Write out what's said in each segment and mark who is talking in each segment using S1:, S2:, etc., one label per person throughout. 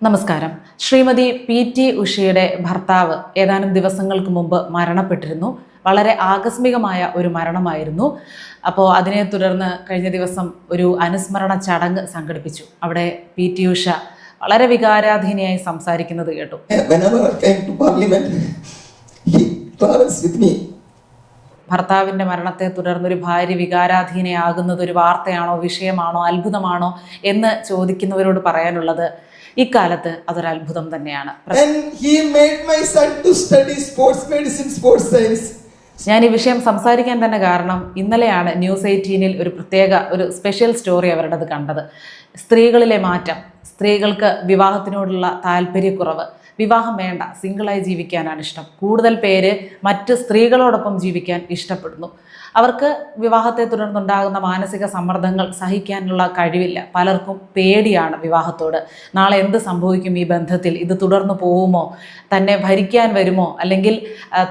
S1: നമസ്കാരം. ശ്രീമതി PT ഉഷയുടെ ഭർത്താവ് ഏതാനും ദിവസങ്ങൾക്ക് മുമ്പ് മരണപ്പെട്ടിരുന്നു. വളരെ ആകസ്മികമായ ഒരു മരണമായിരുന്നു. അപ്പോൾ അതിനെ തുടർന്ന് കഴിഞ്ഞ ദിവസം ഒരു അനുസ്മരണ ചടങ്ങ് സംഘടിപ്പിച്ചു. അവിടെ PT ഉഷ വളരെ വികാരാധീനയായി സംസാരിക്കുന്നത് കേട്ടു. ഭർത്താവിൻ്റെ മരണത്തെ തുടർന്നൊരു ഭാര്യ വികാരാധീനയാകുന്നത് ഒരു വാർത്തയാണോ, വിഷയമാണോ, അത്ഭുതമാണോ എന്ന് ചോദിക്കുന്നവരോട് പറയാനുള്ളത്, ഇക്കാലത്ത് അതൊരു അത്ഭുതം തന്നെയാണ്. ഞാൻ ഈ വിഷയം സംസാരിക്കാൻ തന്നെ കാരണം ഇന്നലെയാണ് News 18-ൽ ഒരു സ്പെഷ്യൽ സ്റ്റോറി അവരുടേത് കണ്ടത്. സ്ത്രീകളിലെ മാറ്റം, സ്ത്രീകൾക്ക് വിവാഹത്തിനോടുള്ള താല്പര്യക്കുറവ്, വിവാഹം വേണ്ട, സിംഗിളായി ജീവിക്കാനാണ് ഇഷ്ടം. കൂടുതൽ പേര് മറ്റ് സ്ത്രീകളോടൊപ്പം ജീവിക്കാൻ ഇഷ്ടപ്പെടുന്നു. അവർക്ക് വിവാഹത്തെ തുടർന്നുണ്ടാകുന്ന മാനസിക സമ്മർദ്ദങ്ങൾ സഹിക്കാനുള്ള കഴിവില്ല. പലർക്കും പേടിയാണ് വിവാഹത്തോട്. നാളെ എന്ത് സംഭവിക്കും ഈ ബന്ധത്തിൽ? ഇത് തുടർന്നു പോവുമോ? തന്നെ ഭരിക്കാൻ വരുമോ? അല്ലെങ്കിൽ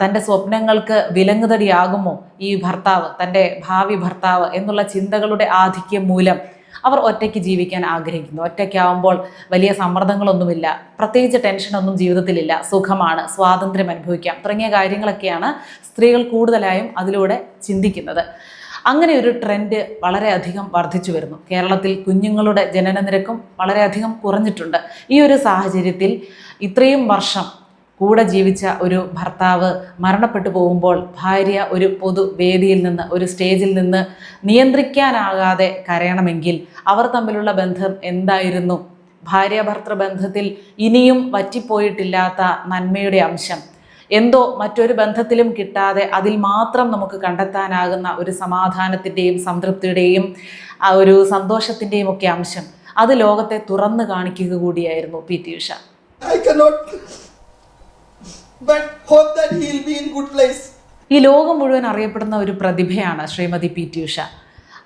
S1: തൻ്റെ സ്വപ്നങ്ങൾക്ക് വിലങ്ങുതടിയാകുമോ ഈ ഭർത്താവ്, തൻ്റെ ഭാവി ഭർത്താവ് എന്നുള്ള ചിന്തകളുടെ ആധിക്യം മൂലം അവർ ഒറ്റയ്ക്ക് ജീവിക്കാൻ ആഗ്രഹിക്കുന്നു. ഒറ്റയ്ക്കാവുമ്പോൾ വലിയ സമ്മർദ്ദങ്ങളൊന്നുമില്ല, പ്രത്യേകിച്ച് ടെൻഷനൊന്നും ജീവിതത്തിലില്ല, സുഖമാണ്, സ്വാതന്ത്ര്യം അനുഭവിക്കാം തുടങ്ങിയ കാര്യങ്ങളൊക്കെയാണ് സ്ത്രീകൾ കൂടുതലായും അതിലൂടെ ചിന്തിക്കുന്നത്. അങ്ങനെ ഒരു ട്രെൻഡ് വളരെയധികം വർദ്ധിച്ചു വരുന്നു. കേരളത്തിൽ കുഞ്ഞുങ്ങളുടെ ജനന നിരക്കും വളരെയധികം കുറഞ്ഞിട്ടുണ്ട്. ഈ ഒരു സാഹചര്യത്തിൽ ഇത്രയും വർഷം കൂടെ ജീവിച്ച ഒരു ഭർത്താവ് മരണപ്പെട്ടു പോകുമ്പോൾ ഭാര്യ ഒരു പൊതുവേദിയിൽ നിന്ന്, ഒരു സ്റ്റേജിൽ നിന്ന് നിയന്ത്രിക്കാനാകാതെ കരയണമെങ്കിൽ അവർ തമ്മിലുള്ള ബന്ധം എന്തായിരുന്നു? ഭാര്യാഭർത്തൃ ബന്ധത്തിൽ ഇനിയും വറ്റിപ്പോയിട്ടില്ലാത്ത നന്മയുടെ അംശം എന്തോ മറ്റൊരു ബന്ധത്തിലും കിട്ടാതെ അതിൽ മാത്രം നമുക്ക് കണ്ടെത്താനാകുന്ന ഒരു സമാധാനത്തിൻ്റെയും സംതൃപ്തിയുടെയും ഒരു സന്തോഷത്തിൻ്റെയും ഒക്കെ അംശം, അത് ലോകത്തെ തുറന്നു കാണിക്കുക കൂടിയായിരുന്നു PT Usha.
S2: But hope that he will be in good place.
S1: ഈ ലോകം മുഴുവൻ അറിയപ്പെടുന്ന ഒരു പ്രതിഭയാണ് ശ്രീമതി PT ഉഷ.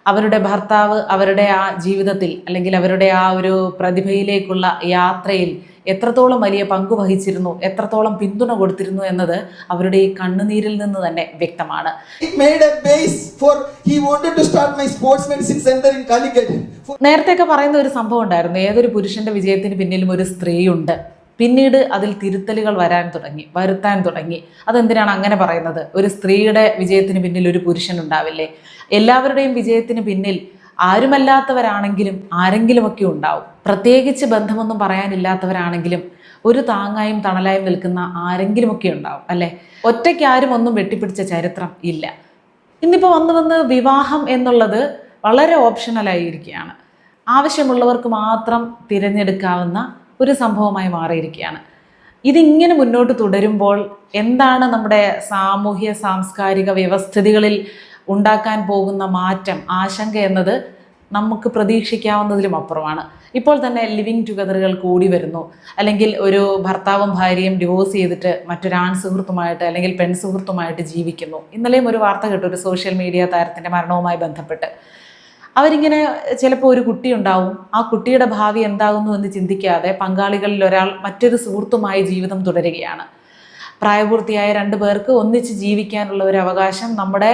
S1: അവരുടെ ഭർത്താവ് അവരുടെ ആ ജീവിതത്തിൽ, അല്ലെങ്കിൽ അവരുടെ ആ ഒരു പ്രതിഭയിലേക്കുള്ള യാത്രയിൽ എത്രത്തോളം വലിയ പങ്ക് വഹിച്ചിരുന്നു, എത്രത്തോളം പിന്തുണ കൊടുത്തിരുന്നു എന്നത് അവരുടെ ഈ കണ്ണുനീരിൽ നിന്ന് തന്നെ വ്യക്തമാണ്. നേരത്തെയൊക്കെ പറയുന്ന ഒരു സംഭവം ഉണ്ടായിരുന്നു, ഏതൊരു പുരുഷന്റെ വിജയത്തിന് പിന്നിലും ഒരു സ്ത്രീയുണ്ട്. പിന്നീട് അതിൽ തിരുത്തലുകൾ വരുത്താൻ തുടങ്ങി. അതെന്തിനാണ് അങ്ങനെ പറയുന്നത്? ഒരു സ്ത്രീയുടെ വിജയത്തിന് പിന്നിൽ ഒരു പുരുഷൻ ഉണ്ടാവില്ലേ? എല്ലാവരുടെയും വിജയത്തിന് പിന്നിൽ ആരുമല്ലാത്തവരാണെങ്കിലും ആരെങ്കിലുമൊക്കെ ഉണ്ടാവും. പ്രത്യേകിച്ച് ബന്ധമൊന്നും പറയാനില്ലാത്തവരാണെങ്കിലും ഒരു താങ്ങായും തണലായും നിൽക്കുന്ന ആരെങ്കിലുമൊക്കെ ഉണ്ടാവും, അല്ലേ? ഒറ്റയ്ക്ക് ആരും ഒന്നും വെട്ടിപ്പിടിച്ച ചരിത്രം ഇല്ല. ഇന്നിപ്പോൾ വന്ന് വിവാഹം എന്നുള്ളത് വളരെ ഓപ്ഷണലായിരിക്കുകയാണ്. ആവശ്യമുള്ളവർക്ക് മാത്രം തിരഞ്ഞെടുക്കാവുന്ന ഒരു സംഭവമായി മാറിയിരിക്കുകയാണ്. ഇതിങ്ങനെ മുന്നോട്ട് തുടരുമ്പോൾ എന്താണ് നമ്മുടെ സാമൂഹ്യ സാംസ്കാരിക വ്യവസ്ഥിതികളിൽ ഉണ്ടാക്കാൻ പോകുന്ന മാറ്റം, ആശങ്ക എന്നത് നമുക്ക് പ്രതീക്ഷിക്കാവുന്നതിലും അപ്പുറമാണ്. ഇപ്പോൾ തന്നെ ലിവിങ് ടുഗദറുകൾ കൂടി വരുന്നു. അല്ലെങ്കിൽ ഒരു ഭർത്താവും ഭാര്യയും ഡിവോഴ്സ് ചെയ്തിട്ട് മറ്റൊരാൺ സുഹൃത്തുമായിട്ട് അല്ലെങ്കിൽ പെൺ സുഹൃത്തുമായിട്ട് ജീവിക്കുന്നു. ഇന്നലെയും ഒരു വാർത്ത കേട്ടു, ഒരു സോഷ്യൽ മീഡിയ താരത്തിൻ്റെ മരണവുമായി ബന്ധപ്പെട്ട്. അവരിങ്ങനെ ചിലപ്പോൾ ഒരു കുട്ടി ഉണ്ടാവും, ആ കുട്ടിയുടെ ഭാവി എന്താകുന്നു എന്ന് ചിന്തിക്കാതെ പങ്കാളികളിൽ ഒരാൾ മറ്റൊരു സുഹൃത്തുമായി ജീവിതം തുടരുകയാണ്. പ്രായപൂർത്തിയായ 2 പേർക്ക് ഒന്നിച്ച് ജീവിക്കാനുള്ള ഒരു അവകാശം നമ്മുടെ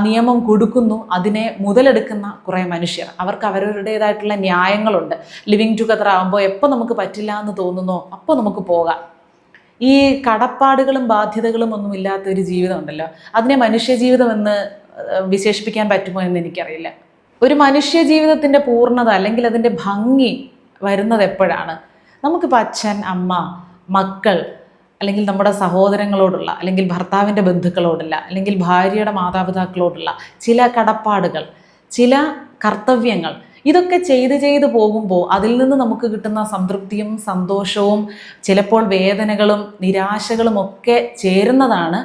S1: നിയമം കൊടുക്കുന്നു. അതിനെ മുതലെടുക്കുന്ന കുറേ മനുഷ്യർ, അവർക്ക് അവരുടേതായിട്ടുള്ള ന്യായങ്ങളുണ്ട്. ലിവിങ് ടുഗദർ ആകുമ്പോൾ എപ്പോൾ നമുക്ക് പറ്റില്ല എന്ന് തോന്നുന്നോ അപ്പോൾ നമുക്ക് പോകാം. ഈ കടപ്പാടുകളും ബാധ്യതകളും ഒന്നും ഇല്ലാത്ത ഒരു ജീവിതം ഉണ്ടല്ലോ, അതിനെ മനുഷ്യജീവിതം എന്ന് വിശേഷിപ്പിക്കാൻ പറ്റുമോ എന്ന് എനിക്കറിയില്ല. ഒരു മനുഷ്യ ജീവിതത്തിൻ്റെ പൂർണ്ണത അല്ലെങ്കിൽ അതിൻ്റെ ഭംഗി വരുന്നത് എപ്പോഴാണ്? നമുക്കിപ്പോൾ അച്ഛൻ, അമ്മ, മക്കൾ, അല്ലെങ്കിൽ നമ്മുടെ സഹോദരങ്ങളോടുള്ള, അല്ലെങ്കിൽ ഭർത്താവിൻ്റെ ബന്ധുക്കളോടുള്ള, അല്ലെങ്കിൽ ഭാര്യയുടെ മാതാപിതാക്കളോടുള്ള ചില കടപ്പാടുകൾ, ചില കർത്തവ്യങ്ങൾ, ഇതൊക്കെ ചെയ്ത് പോകുമ്പോൾ അതിൽ നിന്ന് നമുക്ക് കിട്ടുന്ന സംതൃപ്തിയും സന്തോഷവും ചിലപ്പോൾ വേദനകളും നിരാശകളും ഒക്കെ ചേരുന്നതാണ്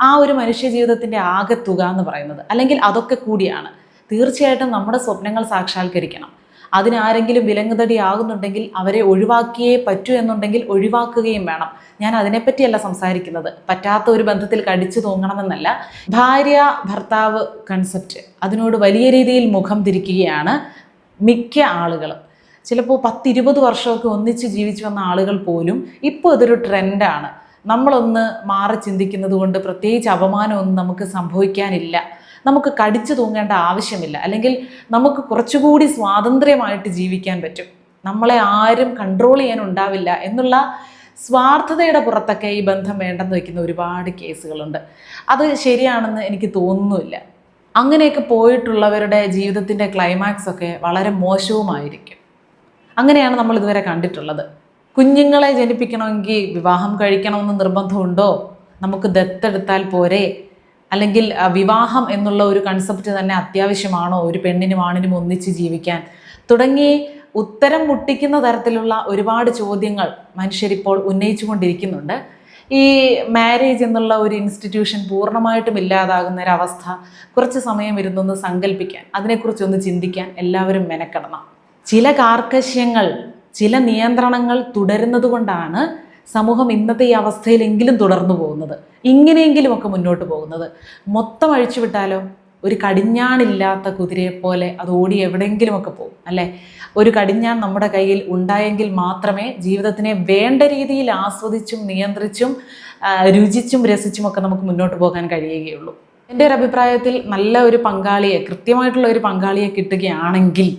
S1: ആ ഒരു മനുഷ്യ ജീവിതത്തിൻ്റെ ആകെത്തുക എന്ന് പറയുന്നത്. അല്ലെങ്കിൽ അതൊക്കെ കൂടിയാണ്. തീർച്ചയായിട്ടും നമ്മുടെ സ്വപ്നങ്ങൾ സാക്ഷാത്കരിക്കണം. അതിനാരെങ്കിലും വിലങ്ങുതടിയാകുന്നുണ്ടെങ്കിൽ അവരെ ഒഴിവാക്കിയേ പറ്റൂ എന്നുണ്ടെങ്കിൽ ഒഴിവാക്കുകയും വേണം. ഞാൻ അതിനെപ്പറ്റിയല്ല സംസാരിക്കുന്നത്. പറ്റാത്ത ഒരു ബന്ധത്തിൽ കടിച്ചു തൂങ്ങണമെന്നല്ല. ഭാര്യ ഭർത്താവ് കൺസെപ്റ്റ്, അതിനോട് വലിയ രീതിയിൽ മുഖം തിരിക്കുകയാണ് മിക്ക ആളുകളും. ചിലപ്പോൾ 10-20 വർഷമൊക്കെ ഒന്നിച്ച് ജീവിച്ചു വന്ന ആളുകൾ പോലും ഇപ്പോൾ ഇതൊരു ട്രെൻഡാണ്. നമ്മളൊന്ന് മാറി ചിന്തിക്കുന്നത് കൊണ്ട് പ്രത്യേകിച്ച് അപമാനമൊന്നും നമുക്ക് സംഭവിക്കാനില്ല. നമുക്ക് കടിച്ചു തൂങ്ങേണ്ട ആവശ്യമില്ല. അല്ലെങ്കിൽ നമുക്ക് കുറച്ചുകൂടി സ്വാതന്ത്ര്യമായിട്ട് ജീവിക്കാൻ പറ്റും. നമ്മളെ ആരും കൺട്രോൾ ചെയ്യാനുണ്ടാവില്ല എന്നുള്ള സ്വാർത്ഥതയുടെ പുറത്തൊക്കെ ഈ ബന്ധം വേണ്ടെന്ന് വയ്ക്കുന്ന ഒരുപാട് കേസുകളുണ്ട്. അത് ശരിയാണെന്ന് എനിക്ക് തോന്നുന്നില്ല. അങ്ങനെയൊക്കെ പോയിട്ടുള്ളവരുടെ ജീവിതത്തിൻ്റെ ക്ലൈമാക്സ് ഒക്കെ വളരെ മോശവുമായിരിക്കും. അങ്ങനെയാണ് നമ്മൾ ഇതുവരെ കണ്ടിട്ടുള്ളത്. കുഞ്ഞുങ്ങളെ ജനിപ്പിക്കണമെങ്കിൽ വിവാഹം കഴിക്കണമെന്ന് നിർബന്ധമുണ്ടോ? നമുക്ക് ദത്തെടുത്താൽ പോരെ? അല്ലെങ്കിൽ വിവാഹം എന്നുള്ള ഒരു കൺസെപ്റ്റ് തന്നെ അത്യാവശ്യമാണോ ഒരു പെണ്ണിനും ആണിനും ഒന്നിച്ച് ജീവിക്കാൻ? തുടങ്ങി ഉത്തരം മുട്ടിക്കുന്ന തരത്തിലുള്ള ഒരുപാട് ചോദ്യങ്ങൾ മനുഷ്യരിപ്പോൾ ഉന്നയിച്ചു കൊണ്ടിരിക്കുന്നുണ്ട്. ഈ മാരേജ് എന്നുള്ള ഒരു ഇൻസ്റ്റിറ്റ്യൂഷൻ പൂർണ്ണമായിട്ടും ഇല്ലാതാകുന്ന ഒരവസ്ഥ കുറച്ച് സമയം ഇരുന്നൊന്ന് സങ്കല്പിക്കാൻ, അതിനെക്കുറിച്ചൊന്ന് ചിന്തിക്കാൻ എല്ലാവരും മെനക്കെടണം. ചില കാർക്കശ്യങ്ങൾ, ചില നിയന്ത്രണങ്ങൾ തുടരുന്നത് കൊണ്ടാണ് സമൂഹം ഇന്നത്തെ ഈ അവസ്ഥയിലെങ്കിലും തുടർന്നു പോകുന്നത്, ഇങ്ങനെയെങ്കിലുമൊക്കെ മുന്നോട്ട് പോകുന്നത്. മൊത്തം അഴിച്ചുവിട്ടാലോ? ഒരു കടിഞ്ഞാണില്ലാത്ത കുതിരയെപ്പോലെ അത് ഓടി എവിടെയെങ്കിലുമൊക്കെ പോകും അല്ലേ? ഒരു കടിഞ്ഞാൺ നമ്മുടെ കയ്യിൽ ഉണ്ടായെങ്കിൽ മാത്രമേ ജീവിതത്തിനെ വേണ്ട രീതിയിൽ ആസ്വദിച്ചും നിയന്ത്രിച്ചും രുചിച്ചും രസിച്ചുമൊക്കെ നമുക്ക് മുന്നോട്ട് പോകാൻ കഴിയുകയുള്ളൂ. എൻ്റെ ഒരു അഭിപ്രായത്തിൽ നല്ല ഒരു പങ്കാളിയെ, കൃത്യമായിട്ടുള്ള ഒരു പങ്കാളിയെ കിട്ടുകയാണെങ്കിൽ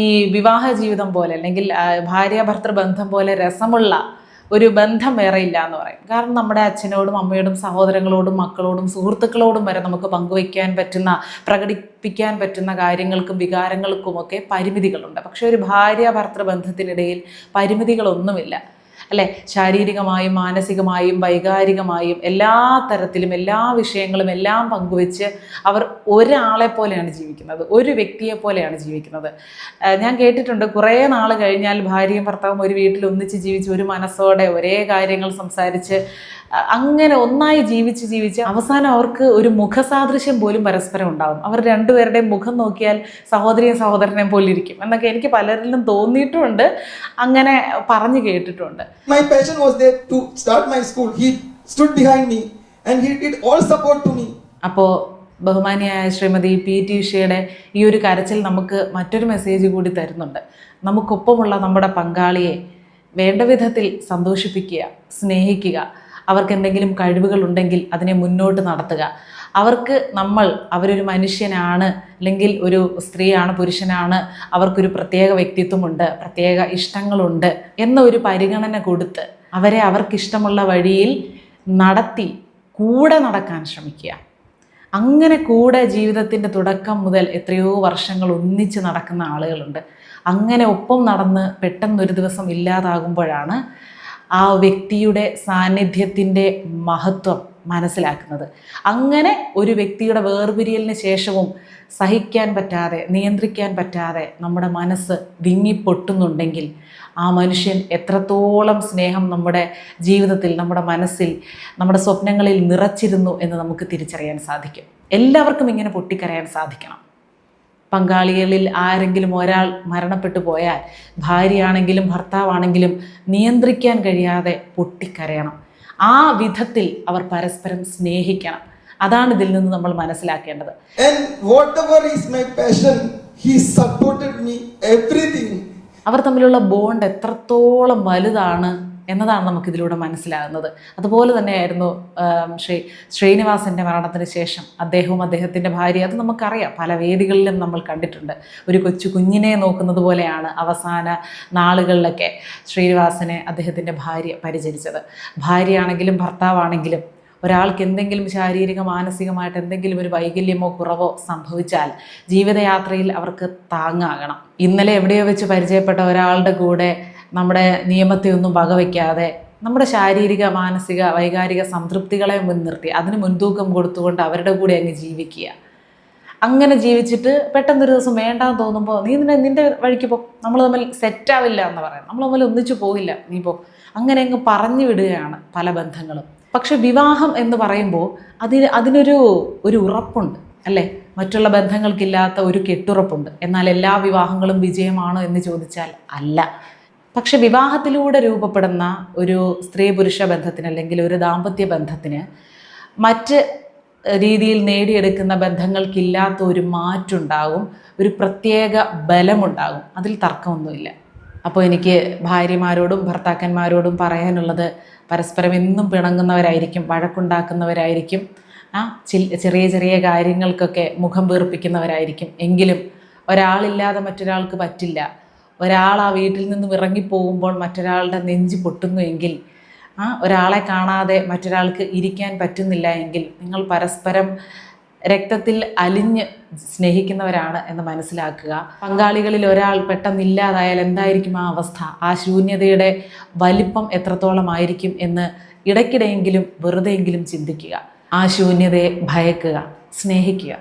S1: ഈ വിവാഹ ജീവിതം പോലെ അല്ലെങ്കിൽ ഭാര്യാഭർത്തൃ ബന്ധം പോലെ രസമുള്ള ഒരു ബന്ധം വേറെ ഇല്ല എന്ന് പറയും. കാരണം നമ്മുടെ അച്ഛനോടും അമ്മയോടും സഹോദരങ്ങളോടും മക്കളോടും സുഹൃത്തുക്കളോടും വരെ നമുക്ക് പങ്കുവയ്ക്കാൻ പറ്റുന്ന, പ്രകടിപ്പിക്കാൻ പറ്റുന്ന കാര്യങ്ങൾക്കും വികാരങ്ങൾക്കുമൊക്കെ പരിമിതികളുണ്ട്. പക്ഷെ ഒരു ഭാര്യാഭർത്തൃ ബന്ധത്തിനിടയിൽ പരിമിതികളൊന്നുമില്ല അല്ലേ? ശാരീരികമായും മാനസികമായും വൈകാരികമായും എല്ലാ തരത്തിലും എല്ലാ വിഷയങ്ങളും എല്ലാം പങ്കുവെച്ച് അവർ ഒരാളെ പോലെയാണ് ജീവിക്കുന്നത്, ഒരു വ്യക്തിയെ പോലെയാണ് ജീവിക്കുന്നത്. ഞാൻ കേട്ടിട്ടുണ്ട്, കുറേ നാൾ കഴിഞ്ഞാൽ ഭാര്യയും ഭർത്താവും ഒരു വീട്ടിൽ ഒന്നിച്ച് ജീവിച്ച് ഒരു മനസ്സോടെ ഒരേ കാര്യങ്ങൾ സംസാരിച്ച് അങ്ങനെ ഒന്നായി ജീവിച്ച് അവസാനം അവർക്ക് ഒരു മുഖസാദൃശ്യം പോലും പരസ്പരം ഉണ്ടാവും. അവർ രണ്ടുപേരുടെയും മുഖം നോക്കിയാൽ സഹോദരിയും സഹോദരനെയും പോലെ ഇരിക്കും എന്നൊക്കെ എനിക്ക് പലരിലും തോന്നിയിട്ടുമുണ്ട്, അങ്ങനെ പറഞ്ഞു കേട്ടിട്ടുണ്ട്.
S2: My passion was there to start my school. He stood behind me and he did all support to me.
S1: അപ്പോൾ ബഹുമാനിയായ ശ്രീമതി PT ഉഷയുടെ ഈ ഒരു കരച്ചിൽ നമുക്ക് മറ്റൊരു മെസ്സേജ് കൂടി തരുന്നുണ്ട്. നമുക്കൊപ്പമുള്ള നമ്മുടെ പങ്കാളിയെ വേണ്ട വിധത്തിൽ സന്തോഷിപ്പിക്കുക, സ്നേഹിക്കുക. അവർക്ക് എന്തെങ്കിലും കഴിവുകളുണ്ടെങ്കിൽ അതിനെ മുന്നോട്ട് നടത്തുക. അവർക്ക് അവരൊരു മനുഷ്യനാണ്, അല്ലെങ്കിൽ ഒരു സ്ത്രീയാണ്, പുരുഷനാണ്, അവർക്കൊരു പ്രത്യേക വ്യക്തിത്വമുണ്ട്, പ്രത്യേക ഇഷ്ടങ്ങളുണ്ട് എന്ന ഒരു പരിഗണന കൊടുത്ത് അവരെ അവർക്കിഷ്ടമുള്ള വഴിയിൽ നടത്തി കൂടെ നടക്കാൻ ശ്രമിക്കുക. അങ്ങനെ കൂടെ ജീവിതത്തിൻ്റെ തുടക്കം മുതൽ എത്രയോ വർഷങ്ങൾ ഒന്നിച്ച് നടക്കുന്ന ആളുകളുണ്ട്. അങ്ങനെ ഒപ്പം നടന്ന് പെട്ടെന്നൊരു ദിവസം ഇല്ലാതാകുമ്പോഴാണ് ആ വ്യക്തിയുടെ സാന്നിധ്യത്തിൻ്റെ മഹത്വം മനസ്സിലാക്കുന്നത്. അങ്ങനെ ഒരു വ്യക്തിയുടെ വേർപിരിയലിന് ശേഷവും സഹിക്കാൻ പറ്റാതെ, നിയന്ത്രിക്കാൻ പറ്റാതെ നമ്മുടെ മനസ്സ് വിങ്ങിപ്പൊട്ടുന്നുണ്ടെങ്കിൽ ആ മനുഷ്യൻ എത്രത്തോളം സ്നേഹം നമ്മുടെ ജീവിതത്തിൽ, നമ്മുടെ മനസ്സിൽ, നമ്മുടെ സ്വപ്നങ്ങളിൽ നിറച്ചിരുന്നു എന്ന് നമുക്ക് തിരിച്ചറിയാൻ സാധിക്കും. എല്ലാവർക്കും ഇങ്ങനെ പൊട്ടിക്കരയാൻ സാധിക്കണം. പങ്കാളികളിൽ ആരെങ്കിലും ഒരാൾ മരണപ്പെട്ടു പോയാൽ, ഭാര്യയാണെങ്കിലും ഭർത്താവാണെങ്കിലും നിയന്ത്രിക്കാൻ കഴിയാതെ പൊട്ടിക്കരയണം. ആ വിധത്തിൽ അവർ പരസ്പരം സ്നേഹിക്കണം. അതാണ് ഇതിൽ നിന്ന് നമ്മൾ മനസ്സിലാക്കേണ്ടത്.
S2: And whatever is my passion, he supported me everything.
S1: അവർ തമ്മിലുള്ള ബോണ്ട് എത്രത്തോളം വലുതാണ് എന്നതാണ് നമുക്കിതിലൂടെ മനസ്സിലാകുന്നത്. അതുപോലെ തന്നെയായിരുന്നു ശ്രീനിവാസൻ്റെ മരണത്തിന് ശേഷം അദ്ദേഹവും അദ്ദേഹത്തിൻ്റെ ഭാര്യ. അത് നമുക്കറിയാം, പല വേദികളിലും നമ്മൾ കണ്ടിട്ടുണ്ട്. ഒരു കൊച്ചു കുഞ്ഞിനെ നോക്കുന്നത് പോലെയാണ് അവസാന നാളുകളിലൊക്കെ ശ്രീനിവാസനെ അദ്ദേഹത്തിൻ്റെ ഭാര്യ പരിചരിച്ചത്. ഭാര്യയാണെങ്കിലും ഭർത്താവാണെങ്കിലും ഒരാൾക്ക് എന്തെങ്കിലും ശാരീരിക മാനസികമായിട്ട് എന്തെങ്കിലും ഒരു വൈകല്യമോ കുറവോ സംഭവിച്ചാൽ ജീവിതയാത്രയിൽ അവർക്ക് താങ്ങാകണം. ഇന്നലെ എവിടെയോ വെച്ച് പരിചയപ്പെട്ട ഒരാളുടെ കൂടെ നമ്മുടെ നിയമത്തെ ഒന്നും വകവയ്ക്കാതെ നമ്മുടെ ശാരീരിക മാനസിക വൈകാരിക സംതൃപ്തികളെ മുൻനിർത്തി അതിന് മുൻതൂക്കം കൊടുത്തുകൊണ്ട് അവരുടെ കൂടെ അങ്ങ് ജീവിക്കുക. അങ്ങനെ ജീവിച്ചിട്ട് പെട്ടെന്നൊരു ദിവസം വേണ്ടാന്ന് തോന്നുമ്പോൾ നീ നിൻ്റെ വഴിക്ക് പോ, നമ്മൾ തമ്മിൽ സെറ്റാവില്ല എന്ന് പറയാം, നമ്മൾ തമ്മിൽ ഒന്നിച്ചു പോകില്ല, നീ പോ, അങ്ങനെ അങ്ങ് പറഞ്ഞു വിടുകയാണ് പല ബന്ധങ്ങളും. പക്ഷെ വിവാഹം എന്ന് പറയുമ്പോൾ അതിനൊരു ഉറപ്പുണ്ട് അല്ലേ? മറ്റുള്ള ബന്ധങ്ങൾക്കില്ലാത്ത ഒരു കെട്ടുറപ്പുണ്ട്. എന്നാൽ എല്ലാ വിവാഹങ്ങളും വിജയമാണോ എന്ന് ചോദിച്ചാൽ അല്ല. പക്ഷെ വിവാഹത്തിലൂടെ രൂപപ്പെടുന്ന ഒരു സ്ത്രീ പുരുഷ ബന്ധത്തിന് അല്ലെങ്കിൽ ഒരു ദാമ്പത്യ ബന്ധത്തിന് മറ്റ് രീതിയിൽ നേടിയെടുക്കുന്ന ബന്ധങ്ങൾക്കില്ലാത്ത ഒരു മാറ്റുണ്ടാകും, ഒരു പ്രത്യേക ബലമുണ്ടാകും. അതിൽ തർക്കമൊന്നുമില്ല. അപ്പോൾ എനിക്ക് ഭാര്യമാരോടും ഭർത്താക്കന്മാരോടും പറയാനുള്ളത്, പരസ്പരം എന്നും പിണങ്ങുന്നവരായിരിക്കും, വഴക്കുണ്ടാക്കുന്നവരായിരിക്കും, ചെറിയ ചെറിയ കാര്യങ്ങൾക്കൊക്കെ മുഖം വീർപ്പിക്കുന്നവരായിരിക്കും. എങ്കിലും ഒരാളില്ലാതെ മറ്റൊരാൾക്ക് പറ്റില്ല. ഒരാൾ ആ വീട്ടിൽ നിന്നും ഇറങ്ങിപ്പോകുമ്പോൾ മറ്റൊരാളുടെ നെഞ്ച് പൊട്ടുന്നുവെങ്കിൽ, ഒരാളെ കാണാതെ മറ്റൊരാൾക്ക് ഇരിക്കാൻ പറ്റുന്നില്ല എങ്കിൽ നിങ്ങൾ പരസ്പരം രക്തത്തിൽ അലിഞ്ഞ് സ്നേഹിക്കുന്നവരാണ് എന്ന് മനസ്സിലാക്കുക. പങ്കാളികളിൽ ഒരാൾ പെട്ടെന്നില്ലാതായാൽ എന്തായിരിക്കും ആ അവസ്ഥ, ആ ശൂന്യതയുടെ വലിപ്പം എത്രത്തോളമായിരിക്കും എന്ന് ഇടയ്ക്കിടെയെങ്കിലും വെറുതെയെങ്കിലും ചിന്തിക്കുക. ആ ശൂന്യതയെ ഭയക്കുക, സ്നേഹിക്കുക.